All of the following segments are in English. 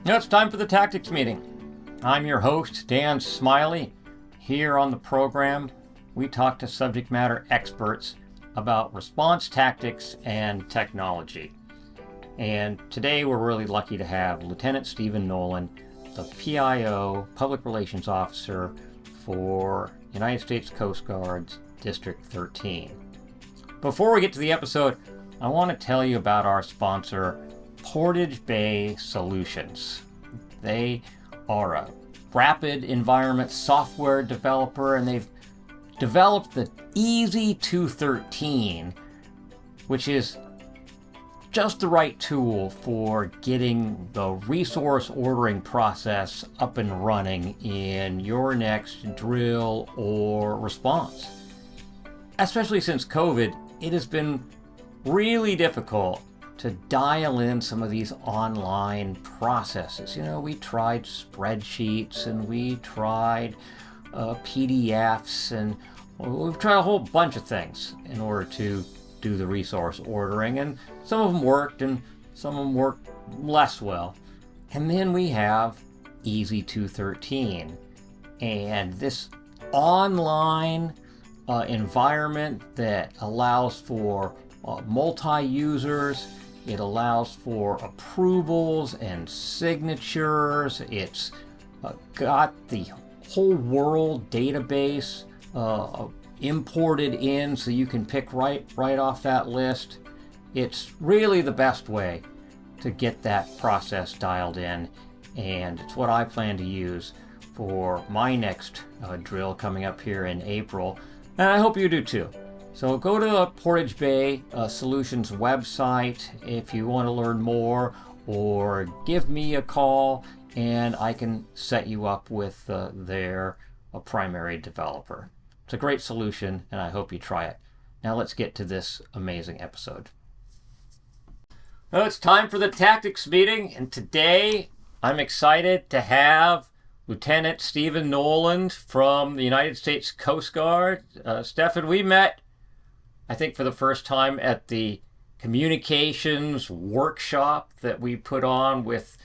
Now it's time for the tactics meeting. I'm your host, Dan Smiley. Here on the program, we talk to subject matter experts about response tactics and technology. And today we're really lucky to have Lieutenant Stephen Nolan, the PIO, Public Relations Officer for United States Coast Guard's District 13. Before we get to the episode, I want to tell you about our sponsor, Portage Bay Solutions. They are a rapid environment software developer, and they've developed the Easy 213, which is just the right tool for getting the resource ordering process up and running in your next drill or response. Especially since COVID, it has been really difficult to dial in some of these online processes. We tried spreadsheets and we tried PDFs and we've tried a whole bunch of things in order to do the resource ordering, and some of them worked and some of them worked less well. And then we have Easy 213, and this online environment that allows for multi-users. It allows for approvals and signatures. It's got the whole world database imported in, so you can pick right off that list. It's really the best way to get that process dialed in, and it's what I plan to use for my next drill coming up here in April, and I hope you do too. So go to Portage Bay Solutions website if you want to learn more, or give me a call and I can set you up with their primary developer. It's a great solution and I hope you try it. Now let's get to this amazing episode. Well, it's time for the tactics meeting, and today I'm excited to have Lieutenant Stephen Nolan from the United States Coast Guard. Stephen, we met I think for the first time at the communications workshop that we put on with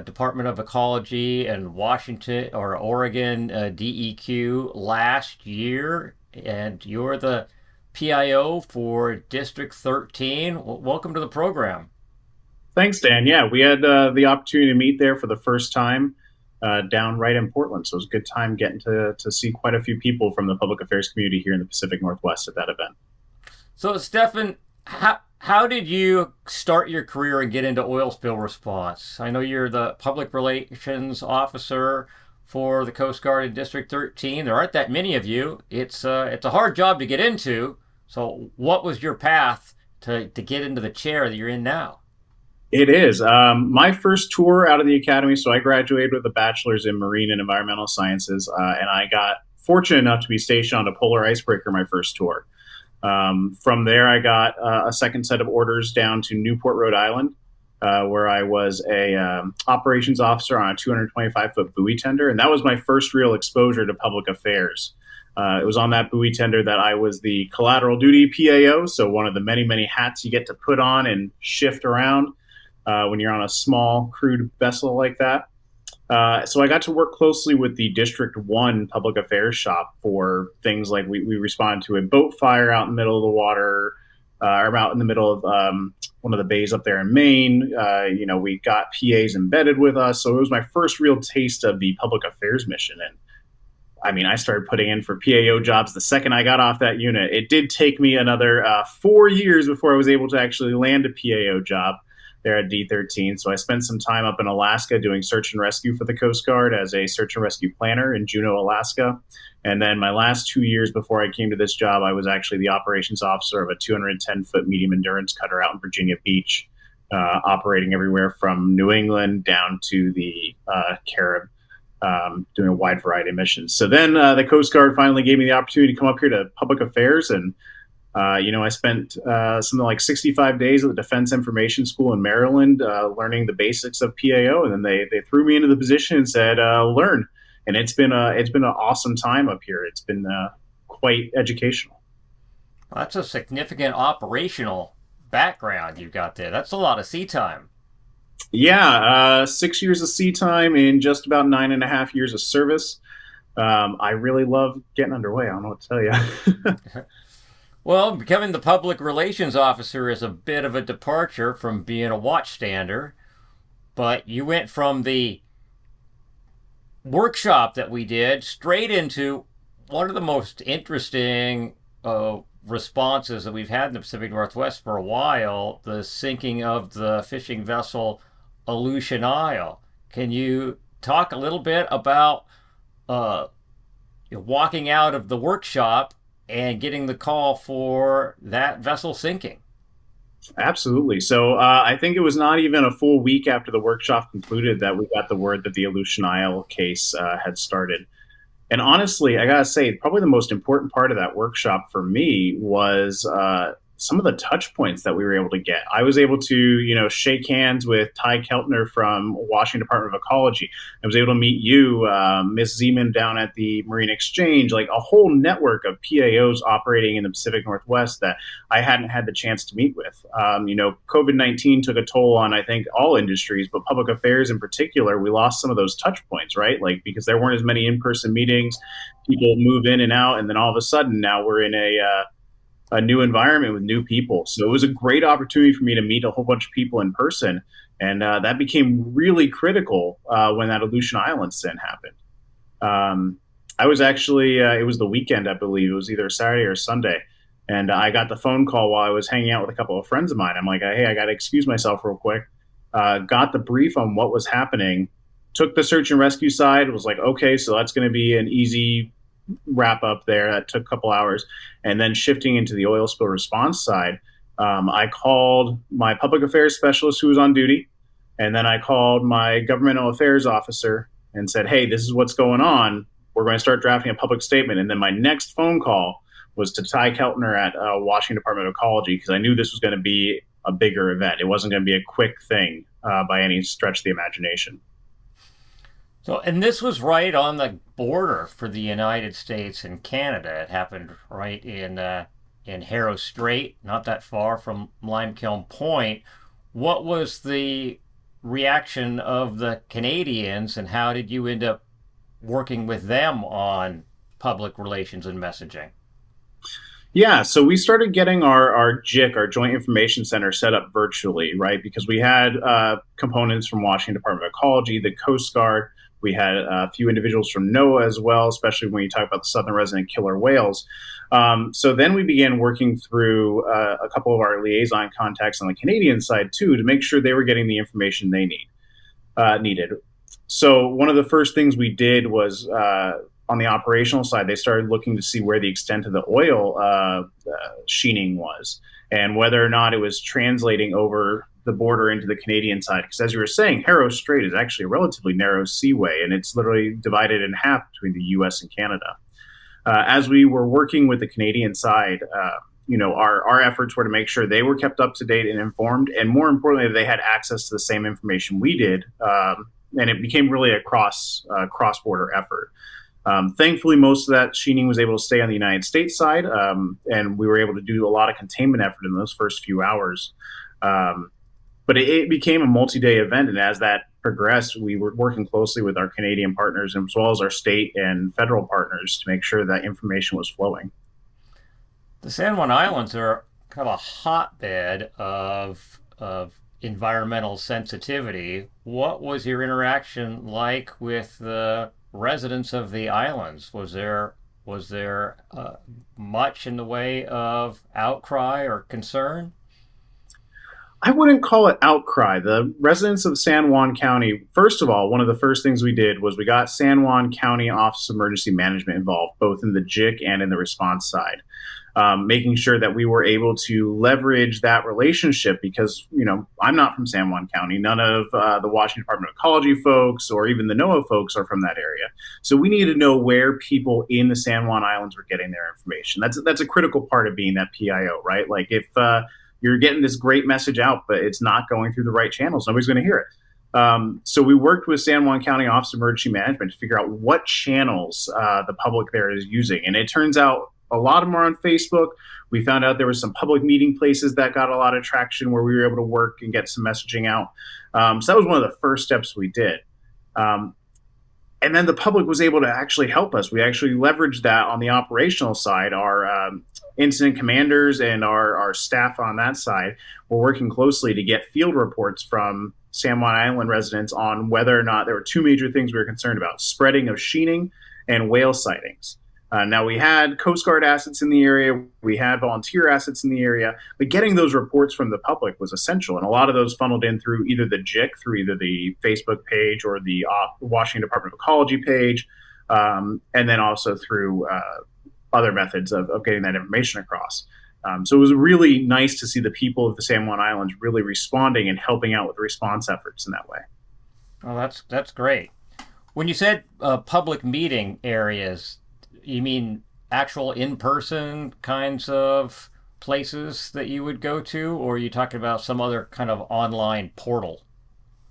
Department of Ecology and Washington or Oregon DEQ last year, and you're the PIO for District 13. Welcome to the program. Thanks, Dan. Yeah, we had the opportunity to meet there for the first time down right in Portland, so it was a good time getting to see quite a few people from the public affairs community here in the Pacific Northwest at that event. So, Stephen, how did you start your career and get into oil spill response? I know you're the public relations officer for the Coast Guard in District 13. There aren't that many of you. It's a hard job to get into. So, what was your path to get into the chair that you're in now? It is. My first tour out of the academy, so I graduated with a bachelor's in marine and environmental sciences, and I got fortunate enough to be stationed on a polar icebreaker my first tour. From there, I got a second set of orders down to Newport, Rhode Island, where I was a operations officer on a 225-foot buoy tender, and that was my first real exposure to public affairs. It was on that buoy tender that I was the collateral duty PAO, so one of the many, many hats you get to put on and shift around when you're on a small crewed vessel like that. So I got to work closely with the District 1 public affairs shop for things like we responded to a boat fire out in the middle of the water, or out in the middle of one of the bays up there in Maine. We got PAs embedded with us. So it was my first real taste of the public affairs mission. And I mean, I started putting in for PAO jobs the second I got off that unit. It did take me another 4 years before I was able to actually land a PAO job there at D13. So I spent some time up in Alaska doing search and rescue for the Coast Guard as a search and rescue planner in Juneau, Alaska. And then my last 2 years before I came to this job, I was actually the operations officer of a 210-foot medium endurance cutter out in Virginia Beach, operating everywhere from New England down to the Carib, doing a wide variety of missions. So then the Coast Guard finally gave me the opportunity to come up here to public affairs, and I spent something like 65 days at the Defense Information School in Maryland, learning the basics of PAO, and then they threw me into the position and said, "Learn." And it's been an awesome time up here. It's been quite educational. That's a significant operational background you've got there. That's a lot of sea time. Yeah, 6 years of sea time in just about 9.5 years of service. I really love getting underway. I don't know what to tell you. Well, becoming the public relations officer is a bit of a departure from being a watchstander, but you went from the workshop that we did straight into one of the most interesting responses that we've had in the Pacific Northwest for a while, the sinking of the fishing vessel Aleutian Isle. Can you talk a little bit about uh, walking out of the workshop and getting the call for that vessel sinking? Absolutely. So I think it was not even a full week after the workshop concluded that we got the word that the Aleutian Isle case had started. And honestly, I gotta say, probably the most important part of that workshop for me was some of the touch points that we were able to get. I was able to, shake hands with Ty Keltner from Washington Department of Ecology. I was able to meet you, Miss Zeman down at the Marine Exchange, like a whole network of PAOs operating in the Pacific Northwest that I hadn't had the chance to meet with. COVID-19 took a toll on, I think, all industries, but public affairs in particular, we lost some of those touch points, right? Like, because there weren't as many in-person meetings, people move in and out, and then all of a sudden now we're in a new environment with new people. So it was a great opportunity for me to meet a whole bunch of people in person. And that became really critical when that Aleutian Isle incident happened. I was actually, it was the weekend, I believe. It was either Saturday or Sunday. And I got the phone call while I was hanging out with a couple of friends of mine. I'm like, hey, I got to excuse myself real quick. Got the brief on what was happening, took the search and rescue side, was like, okay, so that's going to be an easy wrap up there. That took a couple hours. And then shifting into the oil spill response side, I called my public affairs specialist who was on duty. And then I called my governmental affairs officer and said, hey, this is what's going on. We're going to start drafting a public statement. And then my next phone call was to Ty Keltner at Washington Department of Ecology, because I knew this was going to be a bigger event. It wasn't going to be a quick thing by any stretch of the imagination. So, and this was right on the border for the United States and Canada. It happened right in Harrow Strait, not that far from Limekiln Point. What was the reaction of the Canadians, and how did you end up working with them on public relations and messaging? Yeah, so we started getting our JIC, our Joint Information Center, set up virtually, right? Because we had components from Washington Department of Ecology, the Coast Guard. We had a few individuals from NOAA as well, especially when you talk about the southern resident killer whales. So then we began working through a couple of our liaison contacts on the Canadian side too, to make sure they were getting the information they needed. So one of the first things we did was on the operational side, they started looking to see where the extent of the oil sheening was and whether or not it was translating over the border into the Canadian side. Because as you were saying, Harrow Strait is actually a relatively narrow seaway, and it's literally divided in half between the U.S. and Canada. As we were working with the Canadian side, our efforts were to make sure they were kept up to date and informed, and more importantly, they had access to the same information we did, and it became really a cross-border effort. Thankfully, most of that sheening was able to stay on the United States side, and we were able to do a lot of containment effort in those first few hours. But it became a multi-day event, and as that progressed, we were working closely with our Canadian partners as well as our state and federal partners to make sure that information was flowing. The San Juan Islands are kind of a hotbed of environmental sensitivity. What was your interaction like with the residents of the islands? Was there much in the way of outcry or concern? I wouldn't call it outcry. The residents of San Juan County, first of all, one of the first things we did was we got San Juan County Office of Emergency Management involved, both in the JIC and in the response side, making sure that we were able to leverage that relationship because, I'm not from San Juan County. None of the Washington Department of Ecology folks or even the NOAA folks are from that area. So we needed to know where people in the San Juan Islands were getting their information. That's a critical part of being that PIO, right? Like if you're getting this great message out, but it's not going through the right channels, nobody's going to hear it. So we worked with San Juan County Office of Emergency Management to figure out what channels the public there is using. And it turns out a lot of them are on Facebook. We found out there was some public meeting places that got a lot of traction where we were able to work and get some messaging out. So that was one of the first steps we did. Um, and then the public was able to actually help us. We actually leveraged that on the operational side. Our incident commanders and our staff on that side were working closely to get field reports from San Juan Island residents on whether or not there were two major things we were concerned about: spreading of sheening and whale sightings. Now, we had Coast Guard assets in the area, we had volunteer assets in the area, but getting those reports from the public was essential. And a lot of those funneled in through either the JIC, through either the Facebook page or the Washington Department of Ecology page, and then also through other methods of getting that information across. So it was really nice to see the people of the San Juan Islands really responding and helping out with response efforts in that way. Oh, that's great. When you said public meeting areas, you mean actual in-person kinds of places that you would go to, or are you talking about some other kind of online portal?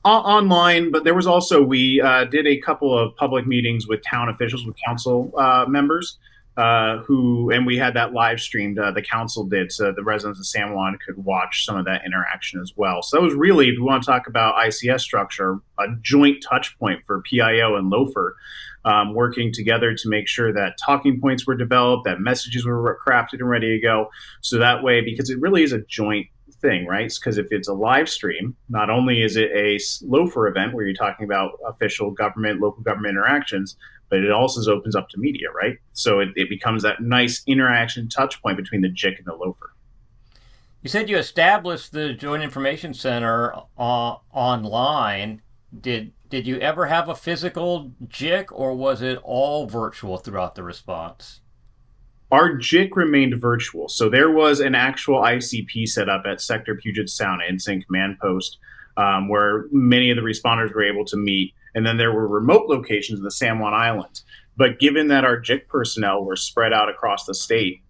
Online, but there was also, we did a couple of public meetings with town officials, with council members, and we had that live streamed. The council did, so the residents of San Juan could watch some of that interaction as well. So that was really, if we want to talk about ICS structure, a joint touch point for PIO and LOFR, working together to make sure that talking points were developed, that messages were crafted and ready to go. So that way, because it really is a joint thing, right? Because if it's a live stream, not only is it a LOFR event where you're talking about official government, local government interactions, but it also opens up to media, right? So it becomes that nice interaction touch point between the JIC and the LOFR. You said you established the Joint Information Center online. Did you ever have a physical JIC, or was it all virtual throughout the response? Our JIC remained virtual. So there was an actual ICP set up at Sector Puget Sound, Incident Command Post, where many of the responders were able to meet. And then there were remote locations in the San Juan Islands. But given that our JIC personnel were spread out across the state,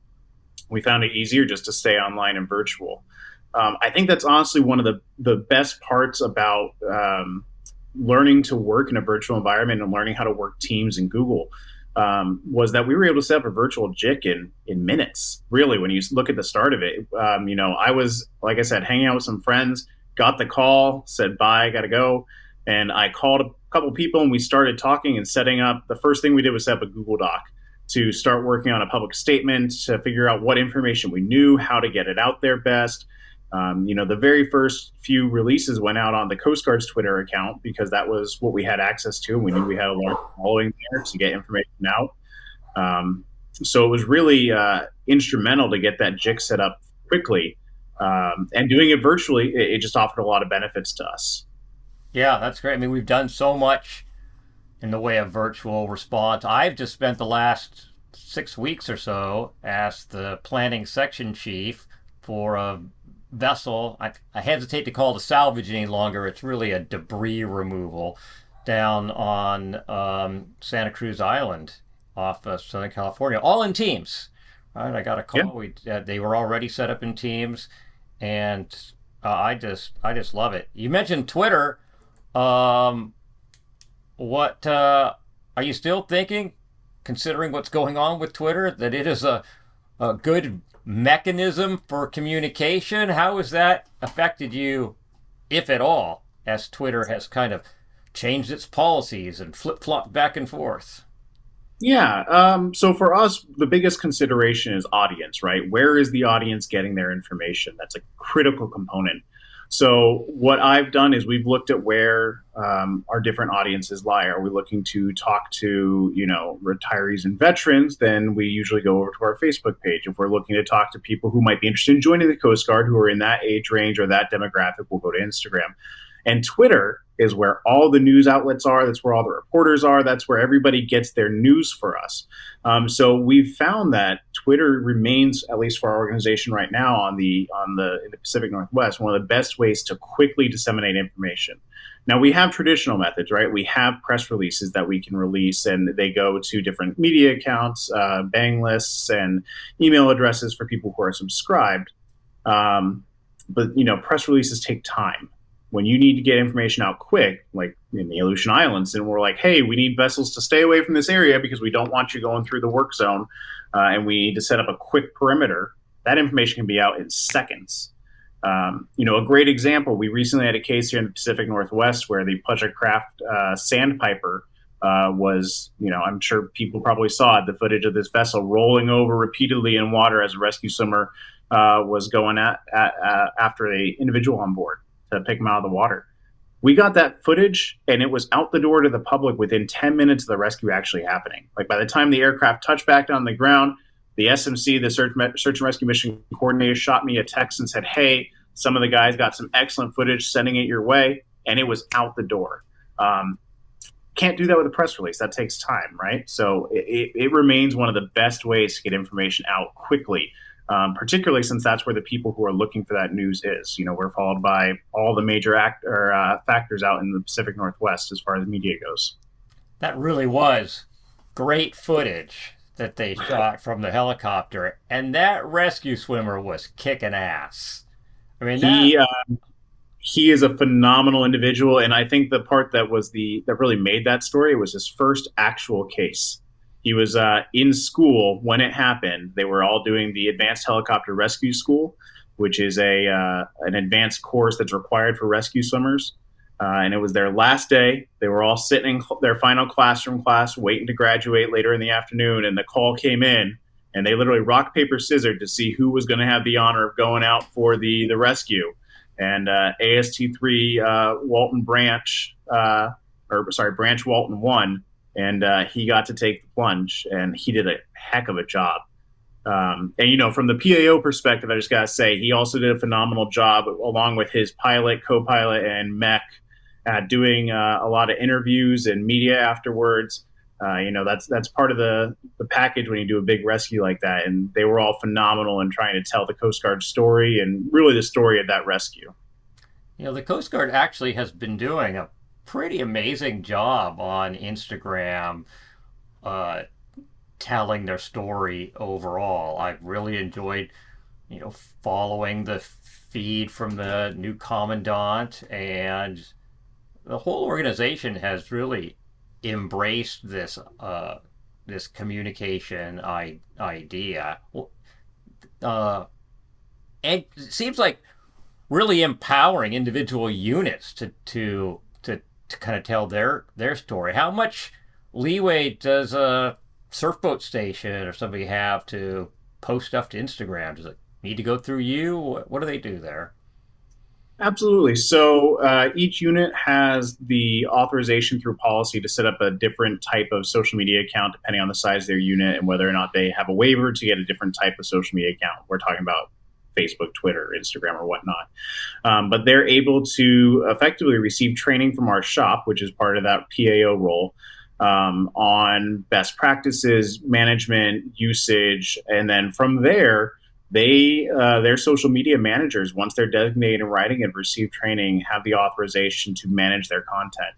we found it easier just to stay online and virtual. I think that's honestly one of the best parts about learning to work in a virtual environment and learning how to work Teams and Google, was that we were able to set up a virtual JIC in minutes. Really, when you look at the start of it, I was, like I said, hanging out with some friends, got the call, said, bye, got to go. And I called a couple people and we started talking and setting up. The first thing we did was set up a Google Doc to start working on a public statement, to figure out what information we knew, how to get it out there best. The very first few releases went out on the Coast Guard's Twitter account because that was what we had access to. We knew we had a large following there to get information out. So it was really instrumental to get that JIC set up quickly. And doing it virtually, it just offered a lot of benefits to us. Yeah, that's great. I mean, we've done so much in the way of virtual response. I've just spent the last 6 weeks or so as the planning section chief for a vessel. I hesitate to call it a salvage any longer. It's really a debris removal down on Santa Cruz Island off of Southern California, all in teams. Right? I got a call. Yeah. They were already set up in teams, and I just love it. You mentioned Twitter. What are you still thinking, considering what's going on with Twitter, that it is a good mechanism for communication? How has that affected you, if at all, as Twitter has kind of changed its policies and flip-flopped back and forth? Yeah. So for us, the biggest consideration is audience, right? Where is the audience getting their information? That's a critical component. So what I've done is we've looked at where our different audiences lie. Are we looking to talk to, retirees and veterans? Then we usually go over to our Facebook page. If we're looking to talk to people who might be interested in joining the Coast Guard, who are in that age range or that demographic, we'll go to Instagram. And Twitter is where all the news outlets are. That's where all the reporters are. That's where everybody gets their news for us. So we've found that Twitter remains, at least for our organization right now, in the Pacific Northwest, one of the best ways to quickly disseminate information. Now, we have traditional methods, right? We have press releases that we can release, and they go to different media accounts, bang lists, and email addresses for people who are subscribed. But press releases take time. when you need to get information out quick, like in the Aleutian Islands, and we're like, hey, we need vessels to stay away from this area because we don't want you going through the work zone, and we need to set up a quick perimeter, that information can be out in seconds. A great example, we recently had a case here in the Pacific Northwest where the pleasure craft Sandpiper was, I'm sure people probably saw it, the footage of this vessel rolling over repeatedly in water as a rescue swimmer was going after an individual on board to pick him out of the water. We got that footage, and it was out the door to the public within 10 minutes of the rescue actually happening. Like, by the time the aircraft touched back down the ground, the SMC, the Search and Rescue Mission Coordinator, shot me a text and said, hey, some of the guys got some excellent footage, sending it your way, and it was out the door. Can't do that with a press release. That takes time, right? So it remains one of the best ways to get information out quickly, particularly since that's where the people who are looking for that news is. We're followed by all the major factors out in the Pacific Northwest as far as media goes. That really was great footage that they shot from the helicopter, and that rescue swimmer was kicking ass. I mean, he is a phenomenal individual, and I think the part that really made that story was his first actual case. He was in school when it happened. They were all doing the Advanced Helicopter Rescue School, which is an advanced course that's required for rescue swimmers. And it was their last day. They were all sitting in their final classroom class, waiting to graduate later in the afternoon, and the call came in, and they literally rock, paper, scissors to see who was going to have the honor of going out for the rescue. And AST3 Walton Branch, Branch Walton won, and he got to take the plunge, and he did a heck of a job. And from the PAO perspective, I just got to say, he also did a phenomenal job along with his pilot, co-pilot, and mech at doing a lot of interviews and media afterwards. That's part of the package when you do a big rescue like that. And they were all phenomenal in trying to tell the Coast Guard story and really the story of that rescue. The Coast Guard actually has been doing a pretty amazing job on Instagram telling their story overall. I've really enjoyed, following the feed from the new commandant, and the whole organization has really embraced this communication idea. And it seems like really empowering individual units to kind of tell their story. How much leeway does a surfboat station or somebody have to post stuff to Instagram? Does it need to go through you? What do they do there? Absolutely. So each unit has the authorization through policy to set up a different type of social media account depending on the size of their unit and whether or not they have a waiver to get a different type of social media account. We're talking about Facebook, Twitter, Instagram, or whatnot. But they're able to effectively receive training from our shop, which is part of that PAO role, on best practices, management, usage, and then from there, their social media managers, once they're designated in writing and receive training, have the authorization to manage their content.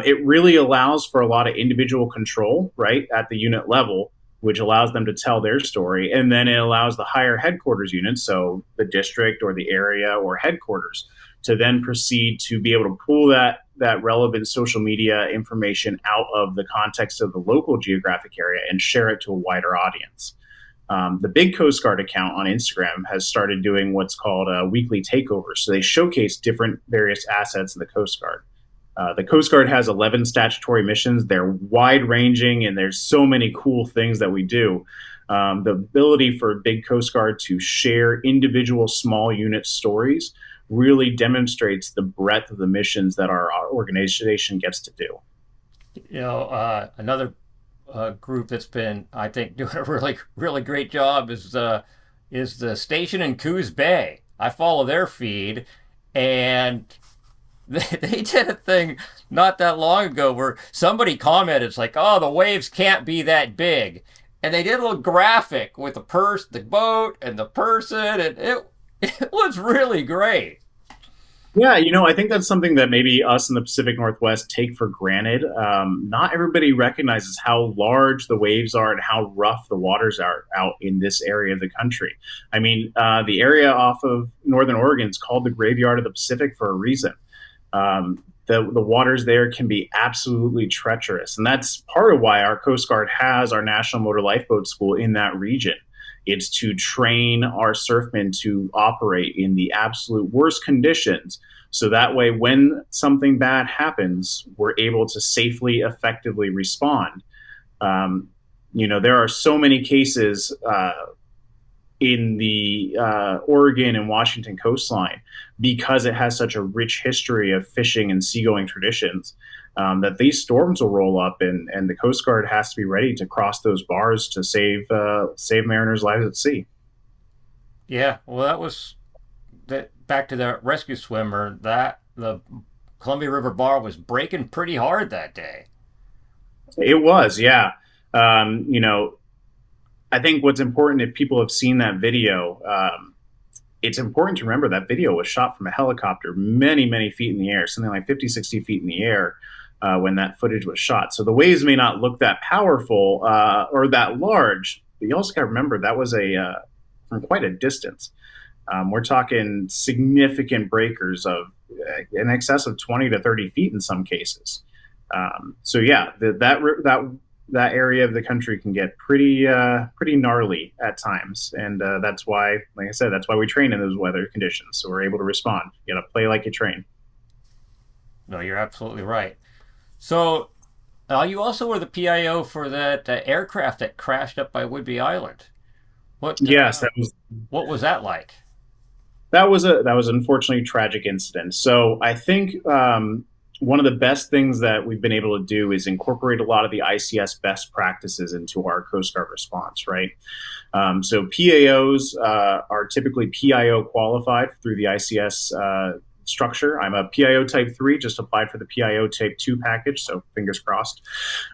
It really allows for a lot of individual control, right, at the unit level, which allows them to tell their story. And then it allows the higher headquarters units, so the district or the area or headquarters, to then proceed to be able to pull that relevant social media information out of the context of the local geographic area and share it to a wider audience. The big Coast Guard account on Instagram has started doing what's called a weekly takeover. So they showcase different various assets of the Coast Guard. The Coast Guard has 11 statutory missions. They're wide ranging, and there's so many cool things that we do. The ability for big Coast Guard to share individual small unit stories really demonstrates the breadth of the missions that our organization gets to do. Another group that's been, I think, doing a really, really great job is the station in Coos Bay. I follow their feed, and they did a thing not that long ago where somebody commented, it's like, oh, the waves can't be that big. And they did a little graphic with the boat and the person, and it was really great. Yeah, I think that's something that maybe us in the Pacific Northwest take for granted. Not everybody recognizes how large the waves are and how rough the waters are out in this area of the country. I mean, the area off of Northern Oregon is called the Graveyard of the Pacific for a reason. The waters there can be absolutely treacherous. And that's part of why our Coast Guard has our National Motor Lifeboat School in that region. It's to train our surfmen to operate in the absolute worst conditions. So that way, when something bad happens, we're able to safely, effectively respond. There are so many cases in the Oregon and Washington coastline because it has such a rich history of fishing and seagoing traditions that these storms will roll up, and the Coast Guard has to be ready to cross those bars to save mariners' lives at sea. Yeah, well, that was that. Back to the rescue swimmer. That the Columbia River bar was breaking pretty hard that day. It was, yeah. Um, you know, I think what's important, if people have seen that video, it's important to remember that video was shot from a helicopter many, many feet in the air, something like 50, 60 feet in the air when that footage was shot. So the waves may not look that powerful or that large, but you also got to remember that was from quite a distance. We're talking significant breakers of in excess of 20 to 30 feet in some cases. So yeah, that area of the country can get pretty gnarly at times, and that's why, like I said, that's why we train in those weather conditions, so we're able to respond. You got to play like you train. No, you're absolutely right. So, you also were the PIO for that aircraft that crashed up by Whidbey Island. What Yes, what was that like? that was unfortunately a tragic incident. So I think one of the best things that we've been able to do is incorporate a lot of the ICS best practices into our Coast Guard response, right? So PAOs are typically PIO qualified through the ICS structure. I'm a PIO Type 3, just applied for the PIO Type 2 package, so fingers crossed.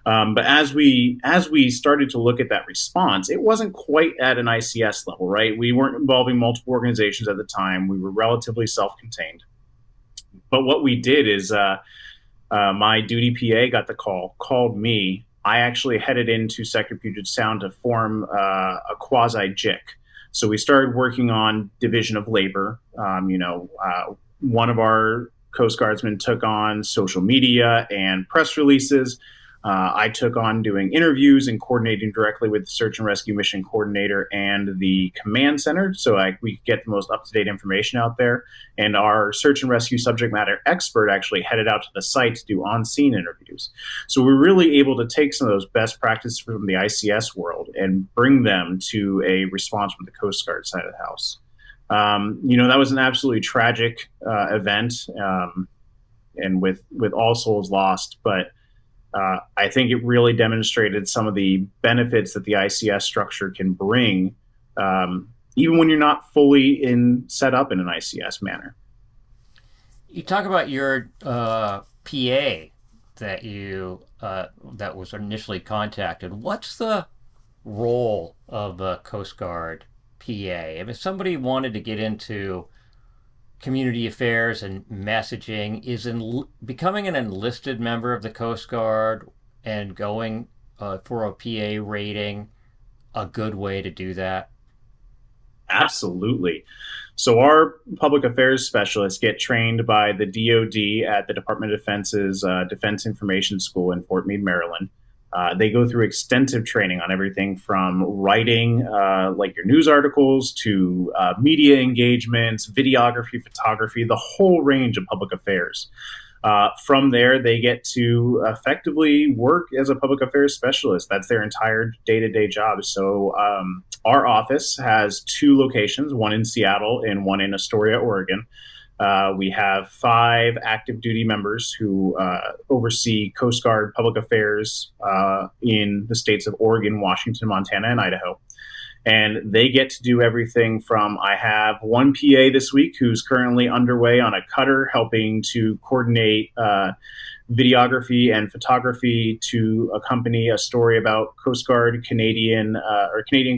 But as we started to look at that response, it wasn't quite at an ICS level, right? We weren't involving multiple organizations at the time. We were relatively self-contained. But what we did is my duty PA got the call, called me. I actually headed into Sector Puget Sound to form a quasi JIC. So we started working on division of labor. One of our Coast Guardsmen took on social media and press releases. I took on doing interviews and coordinating directly with the search and rescue mission coordinator and the command center, so we could get the most up-to-date information out there. And our search and rescue subject matter expert actually headed out to the site to do on-scene interviews. So we're really able to take some of those best practices from the ICS world and bring them to a response from the Coast Guard side of the house. That was an absolutely tragic event, and with all souls lost. But I think it really demonstrated some of the benefits that the ICS structure can bring, even when you're not fully set up in an ICS manner. You talk about your PA that you that was initially contacted. What's the role of a Coast Guard PA? If somebody wanted to get into community affairs and messaging, is becoming an enlisted member of the Coast Guard and going for a PA rating a good way to do that? Absolutely. So our public affairs specialists get trained by the DoD at the Department of Defense's Defense Information School in Fort Meade, Maryland. They go through extensive training on everything from writing, like your news articles, to media engagements, videography, photography, the whole range of public affairs. From there, they get to effectively work as a public affairs specialist. That's their entire day-to-day job. So our office has two locations, one in Seattle and one in Astoria, Oregon. We have 5 active duty members who oversee Coast Guard public affairs in the states of Oregon, Washington, Montana, and Idaho. And they get to do everything from, I have one PA this week who's currently underway on a cutter helping to coordinate videography and photography to accompany a story about Coast Guard, Canadian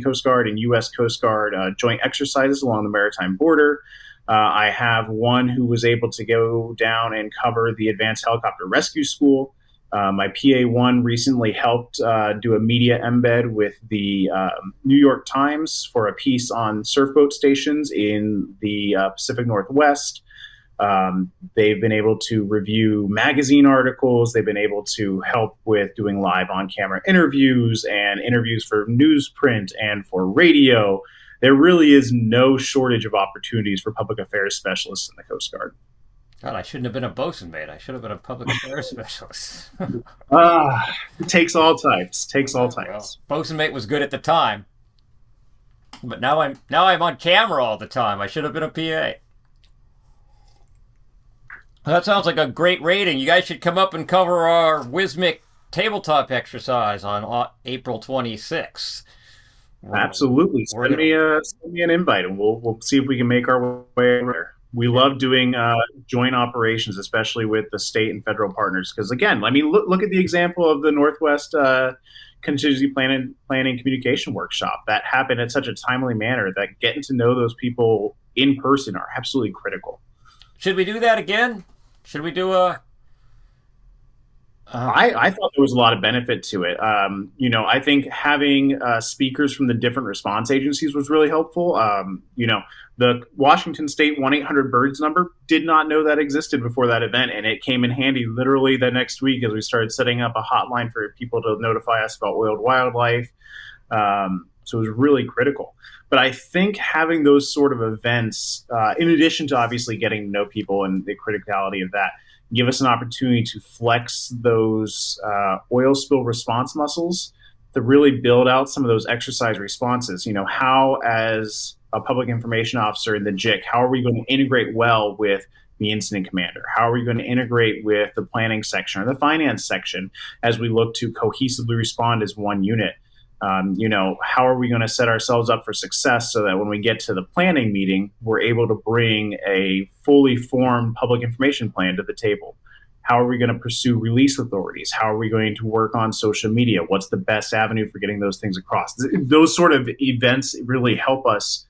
Coast Guard and U.S. Coast Guard joint exercises along the maritime border. I have one who was able to go down and cover the Advanced Helicopter Rescue School. My PA1 recently helped do a media embed with the New York Times for a piece on surfboat stations in the Pacific Northwest. They've been able to review magazine articles. They've been able to help with doing live on-camera interviews and interviews for newsprint and for radio. There really is no shortage of opportunities for public affairs specialists in the Coast Guard. God, I shouldn't have been a bosun mate. I should have been a public affairs specialist. It takes all types. Takes all types. Well, bosun mate was good at the time, but now I'm on camera all the time. I should have been a PA. That sounds like a great rating. You guys should come up and cover our WSMIC tabletop exercise on April 26th. Absolutely. Send me an invite, and we'll see if we can make our way over there. We love doing joint operations, especially with the state and federal partners. Because again, I mean, look at the example of the Northwest Contingency Planning Communication Workshop. That happened in such a timely manner that getting to know those people in person are absolutely critical. Should we do that again? Should we do a... I thought there was a lot of benefit to it. I think having speakers from the different response agencies was really helpful. The Washington State 1-800-BIRDS number, did not know that existed before that event, and it came in handy literally the next week as we started setting up a hotline for people to notify us about oiled wildlife. So it was really critical. But I think having those sort of events, in addition to obviously getting to know people and the criticality of that, give us an opportunity to flex those oil spill response muscles to really build out some of those exercise responses. How, as a public information officer in the JIC, how are we going to integrate well with the incident commander? How are we going to integrate with the planning section or the finance section as we look to cohesively respond as one unit? How are we going to set ourselves up for success so that when we get to the planning meeting, we're able to bring a fully formed public information plan to the table? How are we going to pursue release authorities? How are we going to work on social media? What's the best avenue for getting those things across? Those sort of events really help us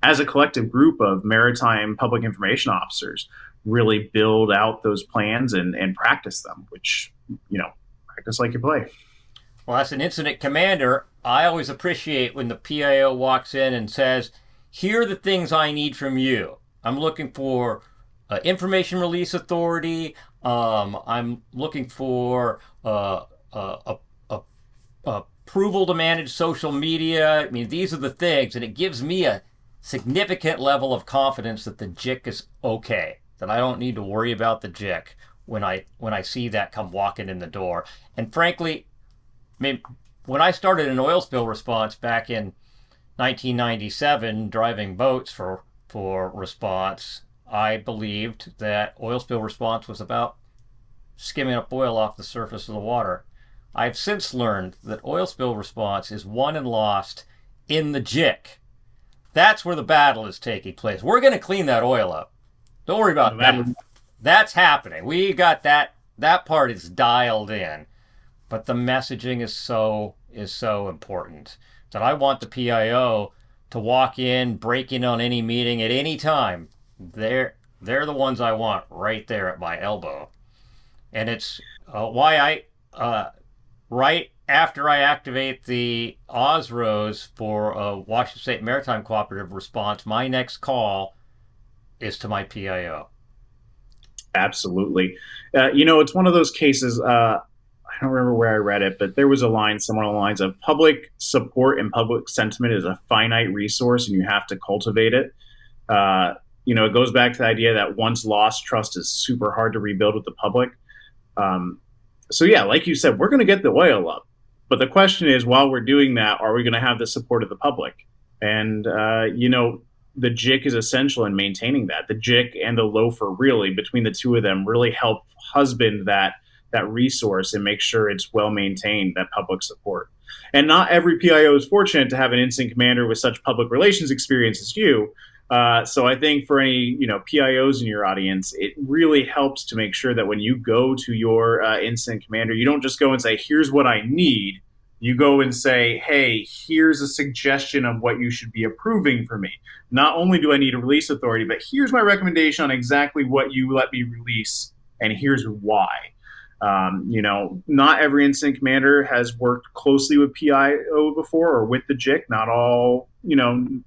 as a collective group of maritime public information officers really build out those plans and practice them, which, practice like you play. Well, as an incident commander, I always appreciate when the PIO walks in and says, here are the things I need from you. I'm looking for information release authority. I'm looking for approval to manage social media. I mean, these are the things, and it gives me a significant level of confidence that the JIC is okay, that I don't need to worry about the JIC when I see that come walking in the door. And frankly, I mean, when I started an oil spill response back in 1997, driving boats for response, I believed that oil spill response was about skimming up oil off the surface of the water. I've since learned that oil spill response is won and lost in the JIC. That's where the battle is taking place. We're going to clean that oil up. Don't worry about that. That's happening. We got that part is dialed in. But the messaging is so important that I want the PIO to walk in, break in on any meeting at any time. They're the ones I want right there at my elbow. And it's why right after I activate the OSROs for Washington State Maritime Cooperative Response, my next call is to my PIO. Absolutely. It's one of those cases, I don't remember where I read it, but there was a line somewhere along the lines of public support and public sentiment is a finite resource and you have to cultivate it. It goes back to the idea that once lost, trust is super hard to rebuild with the public. So yeah, like you said, we're going to get the oil up. But the question is, while we're doing that, are we going to have the support of the public? And, the JIC is essential in maintaining that. The JIC and the LOFR, really, between the two of them, really help husband that resource and make sure it's well maintained, that public support. And not every PIO is fortunate to have an incident commander with such public relations experience as you. So I think for any PIOs in your audience, it really helps to make sure that when you go to your incident commander, you don't just go and say, here's what I need. You go and say, hey, here's a suggestion of what you should be approving for me. Not only do I need a release authority, but here's my recommendation on exactly what you let me release, and here's why. Not every incident commander has worked closely with PIO before or with the JIC. Not all,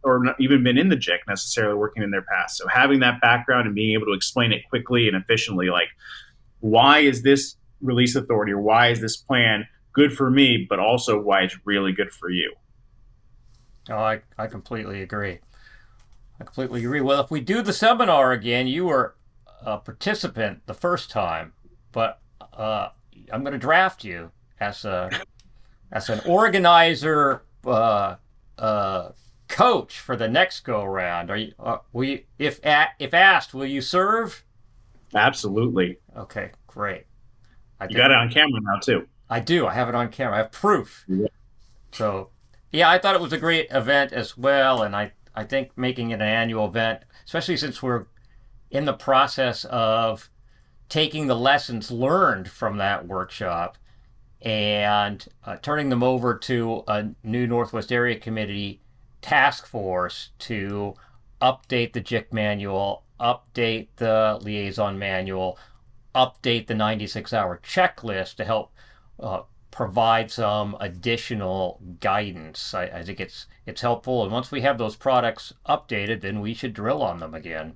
or not even been in the JIC necessarily working in their past. So having that background and being able to explain it quickly and efficiently, like, why is this release authority or why is this plan good for me, but also why it's really good for you. Oh, I completely agree. I completely agree. Well, if we do the seminar again, you were a participant the first time, but I'm going to draft you as an organizer coach for the next go round. Are you? If asked, will you serve? Absolutely. Okay, great. You got it on camera now too. I do. I have it on camera. I have proof. Yeah. So, yeah, I thought it was a great event as well, and I think making it an annual event, especially since we're in the process of taking the lessons learned from that workshop and turning them over to a new Northwest Area Committee task force to update the JIC manual, update the liaison manual, update the 96-hour checklist to help provide some additional guidance. I think it's helpful, and once we have those products updated, then we should drill on them again.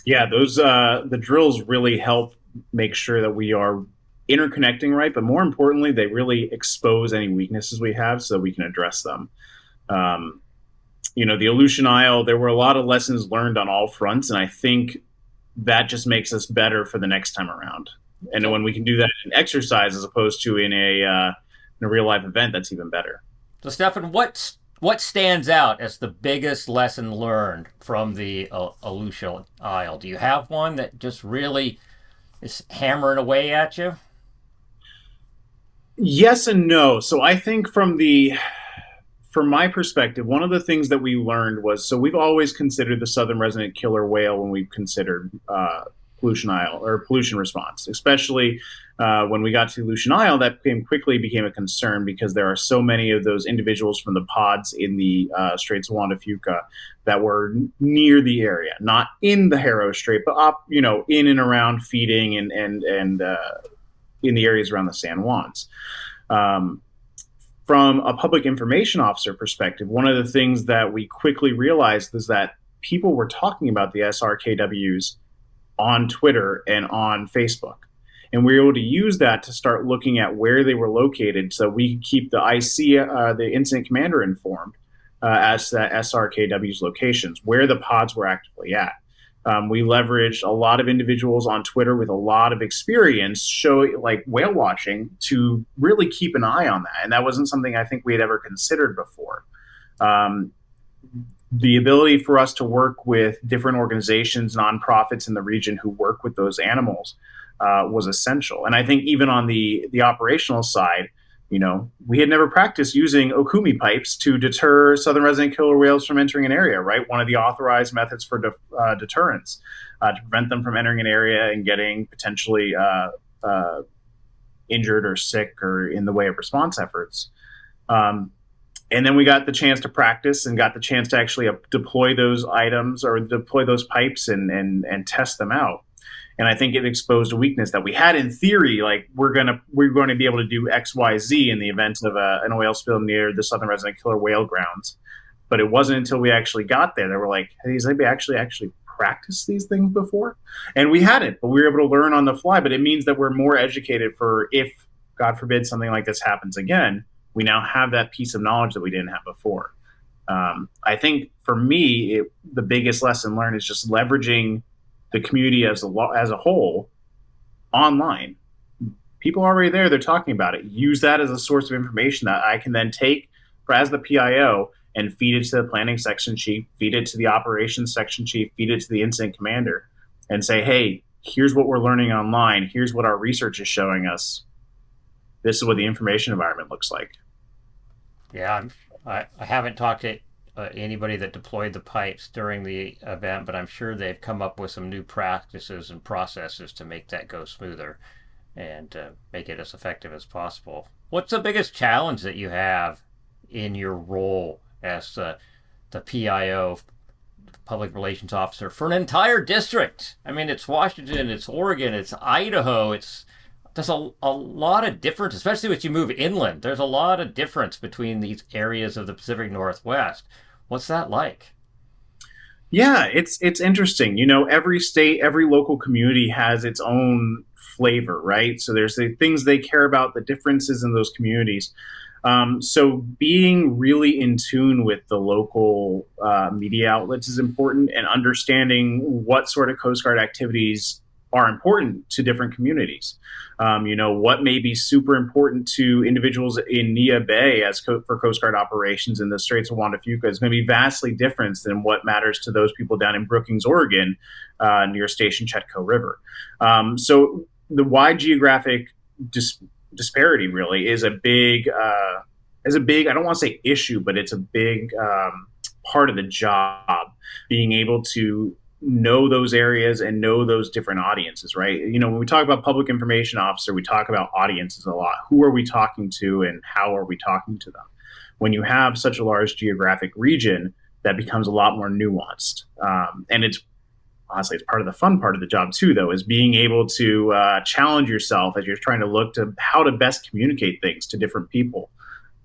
Yeah, those the drills really help make sure that we are interconnecting right, but more importantly, they really expose any weaknesses we have so we can address them. The Aleutian Isle, there were a lot of lessons learned on all fronts, and I think that just makes us better for the next time around. And when we can do that in exercise as opposed to in a real life event, that's even better. So, Stephen, what stands out as the biggest lesson learned from the Aleutian Isle? Do you have one that just really is hammering away at you? Yes and no. So I think from my perspective, one of the things that we learned was, so we've always considered the southern resident killer whale when we've considered Aleutian Isle or pollution response, especially when we got to Aleutian Isle, that quickly became a concern because there are so many of those individuals from the pods in the Straits of Juan de Fuca that were near the area, not in the Haro Strait, but up, in and around feeding and in the areas around the San Juans. From a public information officer perspective, one of the things that we quickly realized is that people were talking about the SRKWs on Twitter and on Facebook. And we were able to use that to start looking at where they were located so we could keep the IC, the incident commander, informed as to that SRKW's locations, where the pods were actively at. We leveraged a lot of individuals on Twitter with a lot of experience like whale watching to really keep an eye on that. And that wasn't something I think we had ever considered before. The ability for us to work with different organizations, nonprofits in the region who work with those animals was essential. And I think even on the operational side, we had never practiced using Okumi pipes to deter southern resident killer whales from entering an area, right? One of the authorized methods for deterrence to prevent them from entering an area and getting potentially injured or sick or in the way of response efforts. And then we got the chance to practice and got the chance to actually deploy those items or deploy those pipes and test them out. And I think it exposed a weakness that we had in theory, like we're going to be able to do X, Y, Z in the event of an oil spill near the southern resident killer whale grounds. But it wasn't until we actually got there that we're like, hey, has anybody actually practiced these things before? And we hadn't, but we were able to learn on the fly. But it means that we're more educated for if, God forbid, something like this happens again, we now have that piece of knowledge that we didn't have before. I think for me, the biggest lesson learned is just leveraging the community as a whole online. People are already there, they're talking about it. Use that as a source of information that I can then take as the PIO and feed it to the planning section chief, feed it to the operations section chief, feed it to the incident commander, and say, hey, here's what we're learning online. Here's what our research is showing us. This is what the information environment looks like. Yeah, I haven't talked to anybody that deployed the pipes during the event, but I'm sure they've come up with some new practices and processes to make that go smoother and make it as effective as possible. What's the biggest challenge that you have in your role as the PIO public relations officer for an entire district. I mean, it's Washington, it's Oregon, it's Idaho, there's a lot of difference, especially when you move inland. There's a lot of difference between these areas of the Pacific Northwest. What's that like? Yeah, it's interesting. You know, every state, every local community has its own flavor, right? So there's the things they care about, the differences in those communities. So being really in tune with the local media outlets is important, and understanding what sort of Coast Guard activities are important to different communities. You know, what may be super important to individuals in Nia Bay for Coast Guard operations in the Straits of Juan de Fuca is going to be vastly different than what matters to those people down in Brookings, Oregon, near Station Chetco River. So the wide geographic disparity really is a big, I don't want to say issue, but it's a big part of the job, being able to know those areas and know those different audiences, right? You know, when we talk about public information officer, we talk about audiences a lot. Who are we talking to and how are we talking to them? When you have such a large geographic region, that becomes a lot more nuanced. And it's honestly, it's part of the fun part of the job too, though, is being able to challenge yourself as you're trying to look to how to best communicate things to different people.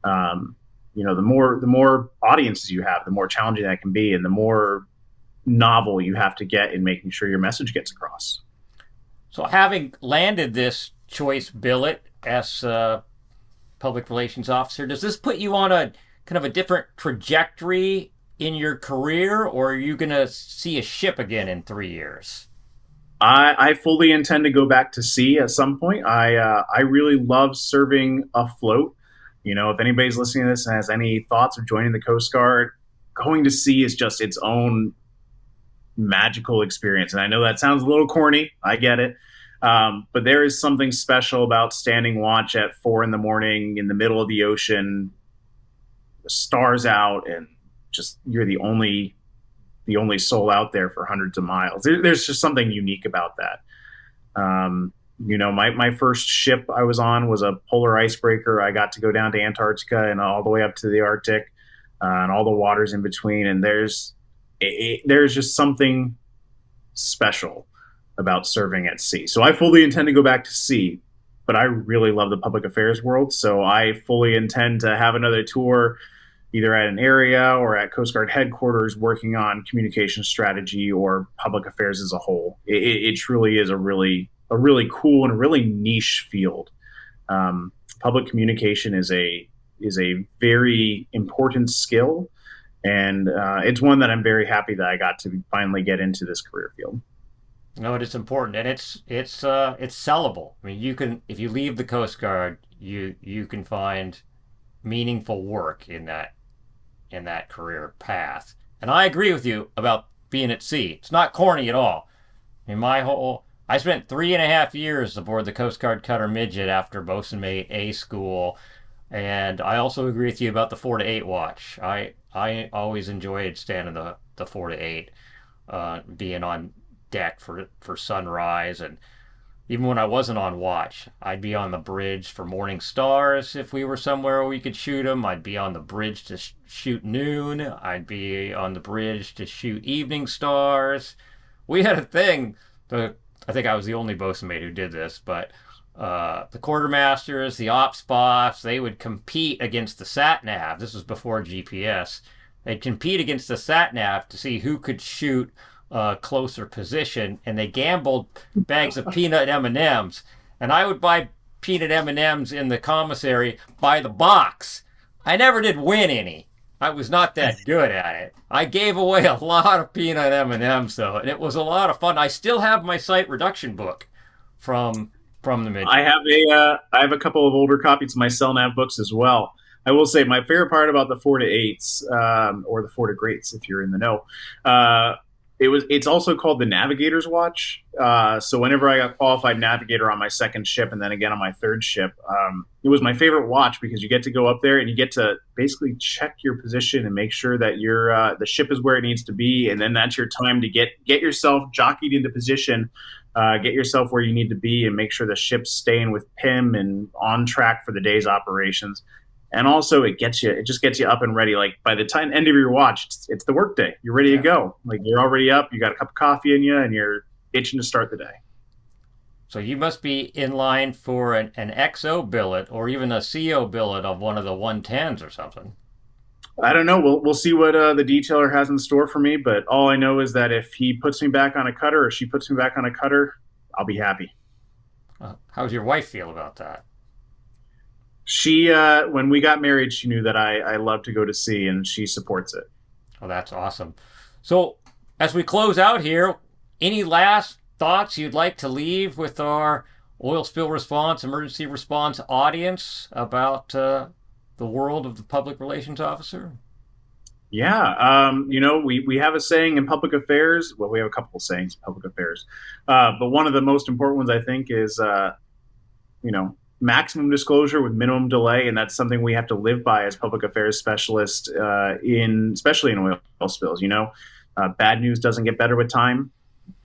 You know, the more audiences you have, the more challenging that can be, and the more novel you have to get in making sure your message gets across. So, having landed this choice billet as a public relations officer, does this put you on a kind of a different trajectory in your career, or are you going to see a ship again in 3 years? I fully intend to go back to sea at some point. I really love serving afloat. You know, if anybody's listening to this and has any thoughts of joining the Coast Guard, going to sea is just its own magical experience. And I know that sounds a little corny. I get it. But there is something special about standing watch at 4 a.m. in the middle of the ocean, the stars out, and just you're the only soul out there for hundreds of miles. There's just something unique about that. You know, my first ship I was on was a polar icebreaker. I got to go down to Antarctica and all the way up to the Arctic, and all the waters in between. And there's just something special about serving at sea. So I fully intend to go back to sea, but I really love the public affairs world. So I fully intend to have another tour, either at an area or at Coast Guard headquarters, working on communication strategy or public affairs as a whole. It truly is a really cool and a really niche field. Public communication is a very important skill, and it's one that I'm very happy that I got to finally get into this career field. No, it is important, and it's sellable. I mean, you can, if you leave the Coast Guard, you can find meaningful work in that career path. And I agree with you about being at sea. It's not corny at all. I mean, I spent 3.5 years aboard the Coast Guard cutter Midget after bosun mate A school, and I also agree with you about the 4 to 8 watch. I always enjoyed standing the 4 to 8, being on deck for sunrise, and even when I wasn't on watch, I'd be on the bridge for morning stars if we were somewhere we could shoot them. I'd be on the bridge to shoot noon. I'd be on the bridge to shoot evening stars. We had a thing. I think I was the only bosun mate who did this, but the quartermasters, the ops boss, they would compete against the sat nav. This was before GPS. They'd compete against the sat nav to see who could shoot closer position, and they gambled bags of peanut M&Ms, and I would buy peanut M&Ms in the commissary by the box. I never did win any. I was not that good at it. I gave away a lot of peanut M&Ms though, and it was a lot of fun. I still have my sight reduction book from the Midget. I have a couple of older copies of my CellNav books as well. I will say my favorite part about the 4 to 8s, or the 4 to Greats if you're in the know, it's also called the Navigator's Watch. So whenever I got qualified navigator on my second ship and then again on my third ship, it was my favorite watch because you get to go up there and you get to basically check your position and make sure that the ship is where it needs to be, and then that's your time to get yourself jockeyed into position, get yourself where you need to be, and make sure the ship's staying with PIM and on track for the day's operations. And also it just gets you up and ready. Like by the time end of your watch, it's the work day. You're ready to go. Like you're already up, you got a cup of coffee in you, and you're itching to start the day. So you must be in line for an XO billet or even a CO billet of one of the 110s or something. I don't know. We'll see what the detailer has in store for me. But all I know is that if he puts me back on a cutter or she puts me back on a cutter, I'll be happy. How's your wife feel about that? She, when we got married, she knew that I love to go to sea, and she supports it. Oh, that's awesome. So as we close out here, any last thoughts you'd like to leave with our oil spill response, emergency response audience about the world of the public relations officer? Yeah, we have a saying in public affairs. Well, we have a couple of sayings in public affairs, but one of the most important ones I think is, maximum disclosure with minimum delay, and that's something we have to live by as public affairs specialists, especially in oil spills. Bad news doesn't get better with time.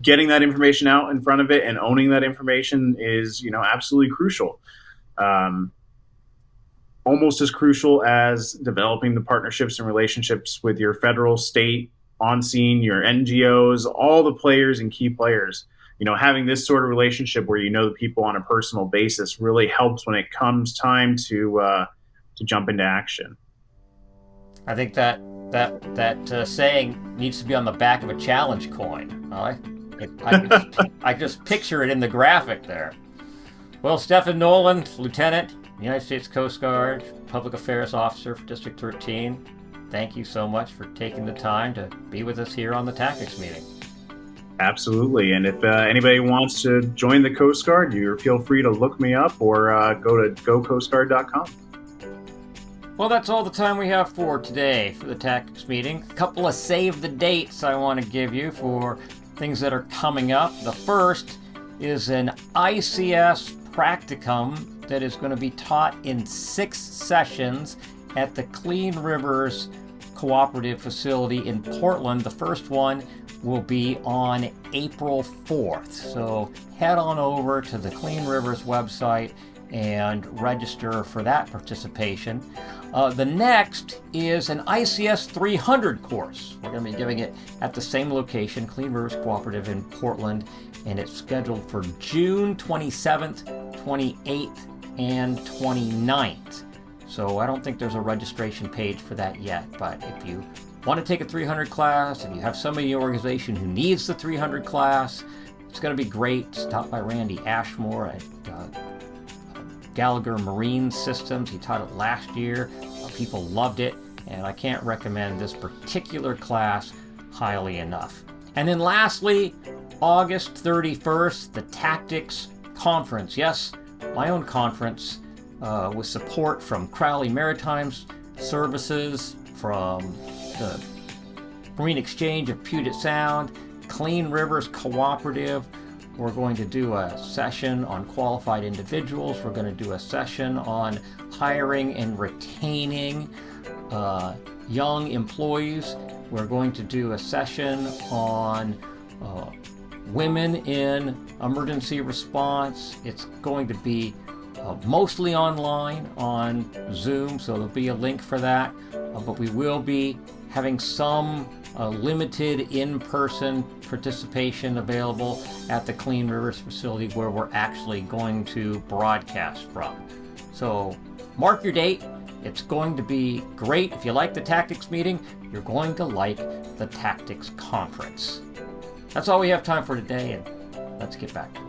Getting that information out in front of it and owning that information is, absolutely crucial. Almost as crucial as developing the partnerships and relationships with your federal, state, on scene, your NGOs, all the players and key players. Having this sort of relationship where the people on a personal basis really helps when it comes time to jump into action. I think that saying needs to be on the back of a challenge coin. I just picture it in the graphic there. Well, Stephen Nolan, Lieutenant, United States Coast Guard, Public Affairs Officer for District 13, thank you so much for taking the time to be with us here on the Tactics Meeting. Absolutely. And if anybody wants to join the Coast Guard, you feel free to look me up or go to gocoastguard.com. Well, that's all the time we have for today for the Tactics Meeting. A couple of save the dates I want to give you for things that are coming up. The first is an ICS practicum that is going to be taught in 6 sessions at the Clean Rivers Cooperative Facility in Portland. The first one will be on April 4th. So head on over to the Clean Rivers website and register for that participation. The next is an ICS 300 course. We're going to be giving it at the same location, Clean Rivers Cooperative in Portland, and it's scheduled for June 27th, 28th, and 29th. So I don't think there's a registration page for that yet, but if you want to take a 300 class, if you have somebody in your organization who needs the 300 class, it's going to be great. It's taught by Randy Ashmore at Gallagher Marine Systems. He taught it last year. People loved it, and I can't recommend this particular class highly enough. And then lastly, August 31st, the Tactics Conference. Yes, my own conference with support from Crowley Maritime Services, from the Marine Exchange of Puget Sound, Clean Rivers Cooperative. We're going to do a session on qualified individuals. We're going to do a session on hiring and retaining young employees. We're going to do a session on women in emergency response. It's going to be mostly online on Zoom, so there'll be a link for that. But we will be having some limited in-person participation available at the Clean Rivers facility where we're actually going to broadcast from. So mark your date. It's going to be great. If you like the Tactics Meeting, you're going to like the Tactics Conference. That's all we have time for today, and let's get back to it.